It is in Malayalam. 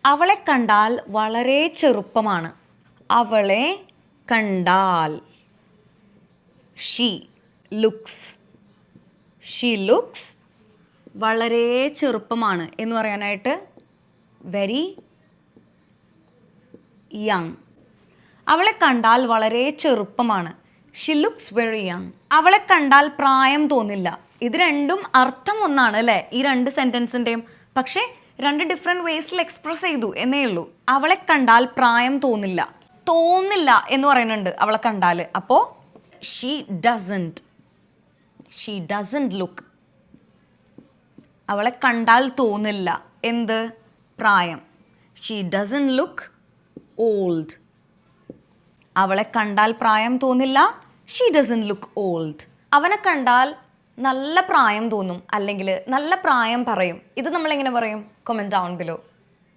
അവളെ കണ്ടാൽ വളരെ ചെറുപ്പമാണ്. അവളെ കണ്ടാൽ ഷീ ലുക്സ് വളരെ ചെറുപ്പമാണ് എന്ന് പറയാനായിട്ട് വെരി യങ്. അവളെ കണ്ടാൽ വളരെ ചെറുപ്പമാണ്. She looks very young. അവളെ കണ്ടാൽ പ്രായം തോന്നില്ല. ഇത് രണ്ടും അർത്ഥം ഒന്നാണ് അല്ലേ, ഈ രണ്ട് സെൻറ്റൻസിൻ്റെയും. പക്ഷേ രണ്ട് ഡിഫറെൻറ്റ് വേസിൽ എക്സ്പ്രസ് ചെയ്തു എന്നേ ഉള്ളൂ. അവളെ കണ്ടാൽ പ്രായം തോന്നില്ല എന്ന് പറയുന്നുണ്ട് അവളെ കണ്ടാൽ. അപ്പോൾ ഷീ ഡസൻറ്റ് ലുക്ക്. അവളെ കണ്ടാൽ തോന്നില്ല എന്ത്? പ്രായം. She doesn't look old. അവളെ കണ്ടാൽ പ്രായം തോന്നില്ല. She doesn't look old. അവനെ കണ്ടാൽ നല്ല പ്രായം തോന്നും അല്ലെങ്കിൽ നല്ല പ്രായം പറയും. ഇത് നമ്മൾ എങ്ങനെ പറയും? Comment down below.